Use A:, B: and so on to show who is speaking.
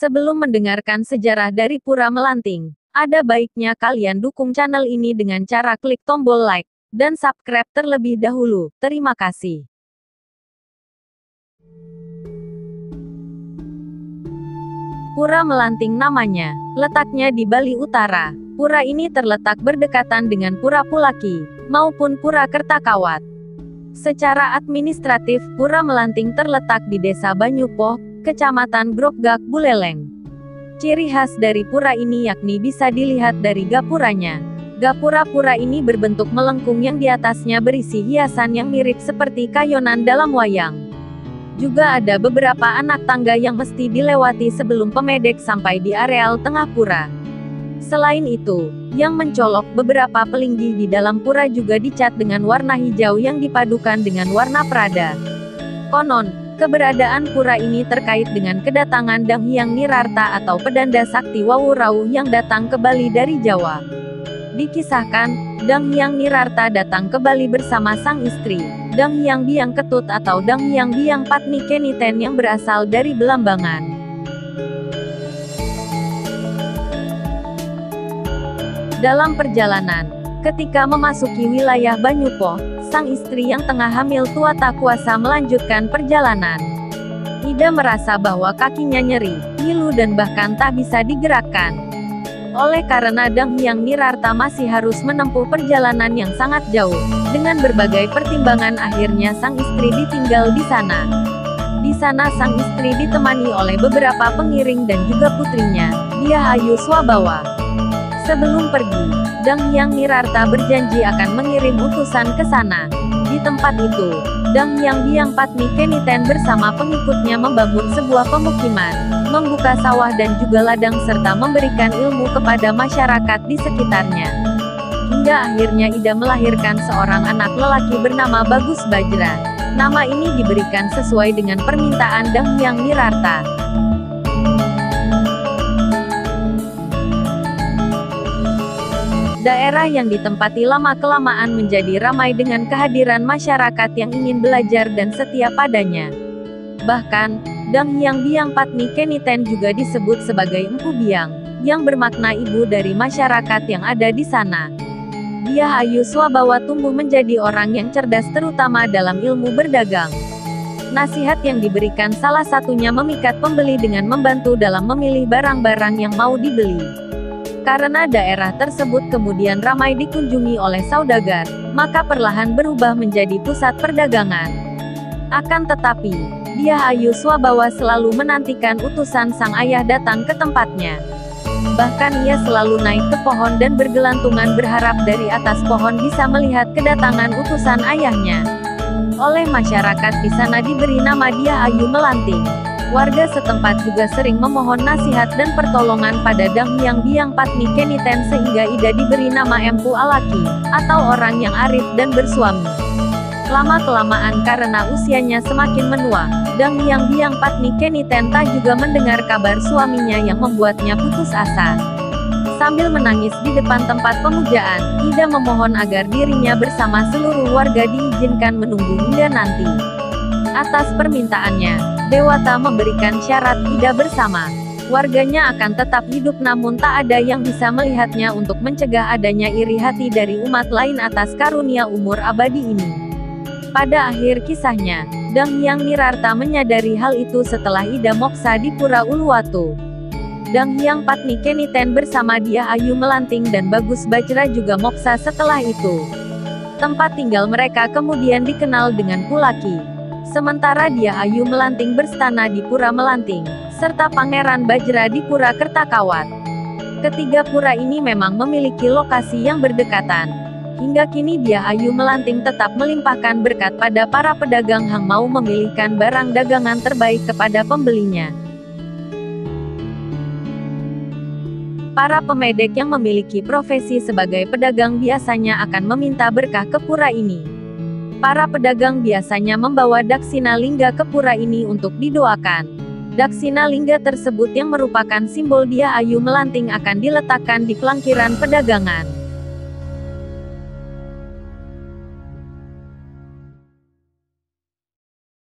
A: Sebelum mendengarkan sejarah dari Pura Melanting, ada baiknya kalian dukung channel ini dengan cara klik tombol like dan subscribe terlebih dahulu. Terima kasih. Pura Melanting namanya, letaknya di Bali Utara. Pura ini terletak berdekatan dengan Pura Pulaki, maupun Pura Kertakawat. Secara administratif, Pura Melanting terletak di Desa Banyupoh, Kecamatan Grogak, Buleleng. Ciri khas dari pura ini yakni bisa dilihat dari gapuranya. Gapura pura ini berbentuk melengkung yang di atasnya berisi hiasan yang mirip seperti kayonan dalam wayang. Juga ada beberapa anak tangga yang mesti dilewati sebelum pemedek sampai di areal tengah pura. Selain itu, yang mencolok, beberapa pelinggih di dalam pura juga dicat dengan warna hijau yang dipadukan dengan warna prada. Konon, keberadaan pura ini terkait dengan kedatangan Dang Hyang Nirarta atau pedanda sakti Wawurauh yang datang ke Bali dari Jawa. Dikisahkan, Dang Hyang Nirarta datang ke Bali bersama sang istri, Dang Hyang Biang Ketut atau Dang Hyang Biang Patni Keniten yang berasal dari Belambangan. Dalam perjalanan, ketika memasuki wilayah Banyupoh, sang istri yang tengah hamil tua tak kuasa melanjutkan perjalanan. Ida merasa bahwa kakinya nyeri, ngilu dan bahkan tak bisa digerakkan. Oleh karena Dang Hyang Nirarta masih harus menempuh perjalanan yang sangat jauh, dengan berbagai pertimbangan akhirnya sang istri ditinggal di sana. Di sana sang istri ditemani oleh beberapa pengiring dan juga putrinya, Dyah Ayu Swabawa. Sebelum pergi, Dang Hyang Nirarta berjanji akan mengirim utusan ke sana. Di tempat itu, Dang Hyang Biang Patni Keniten bersama pengikutnya membangun sebuah pemukiman, membuka sawah dan juga ladang serta memberikan ilmu kepada masyarakat di sekitarnya. Hingga akhirnya Ida melahirkan seorang anak lelaki bernama Bagus Bajra. Nama ini diberikan sesuai dengan permintaan Dang Hyang Nirarta. Daerah yang ditempati lama-kelamaan menjadi ramai dengan kehadiran masyarakat yang ingin belajar dan setia padanya. Bahkan, Dang Hyang Biang Patni Keniten juga disebut sebagai Empu Biang, yang bermakna ibu dari masyarakat yang ada di sana. Dyah Ayu Swabawa tumbuh menjadi orang yang cerdas terutama dalam ilmu berdagang. Nasihat yang diberikan salah satunya memikat pembeli dengan membantu dalam memilih barang-barang yang mau dibeli. Karena daerah tersebut kemudian ramai dikunjungi oleh saudagar, maka perlahan berubah menjadi pusat perdagangan. Akan tetapi, Dyah Ayu Swabawa selalu menantikan utusan sang ayah datang ke tempatnya. Bahkan ia selalu naik ke pohon dan bergelantungan berharap dari atas pohon bisa melihat kedatangan utusan ayahnya. Oleh masyarakat di sana diberi nama Dyah Ayu Melanting. Warga setempat juga sering memohon nasihat dan pertolongan pada Dang Hyang Biang Patni Keniten sehingga Ida diberi nama Empu Alaki, atau orang yang arif dan bersuami. Lama-kelamaan karena usianya semakin menua, Dang Hyang Biang Patni Keniten tak juga mendengar kabar suaminya yang membuatnya putus asa. Sambil menangis di depan tempat pemujaan, Ida memohon agar dirinya bersama seluruh warga diizinkan menunggu hingga nanti. Atas permintaannya, Dewata memberikan syarat Ida bersama warganya akan tetap hidup namun tak ada yang bisa melihatnya untuk mencegah adanya iri hati dari umat lain atas karunia umur abadi ini. Pada akhir kisahnya, Dang Hyang Nirarta menyadari hal itu setelah Ida moksa di Pura Uluwatu. Dang Hyang Patni Keniten bersama Dyah Ayu Melanting dan Bagus Bajra juga moksa setelah itu. Tempat tinggal mereka kemudian dikenal dengan Pulaki. Sementara Dyah Ayu Melanting berstana di Pura Melanting, serta Pangeran Bajra di Pura Kertakawat. Ketiga pura ini memang memiliki lokasi yang berdekatan. Hingga kini Dyah Ayu Melanting tetap melimpahkan berkat pada para pedagang yang mau memilihkan barang dagangan terbaik kepada pembelinya. Para pemedek yang memiliki profesi sebagai pedagang biasanya akan meminta berkah ke pura ini. Para pedagang biasanya membawa Daksina Lingga ke pura ini untuk didoakan. Daksina Lingga tersebut yang merupakan simbol Dyah Ayu Melanting akan diletakkan di pelangkiran pedagangan.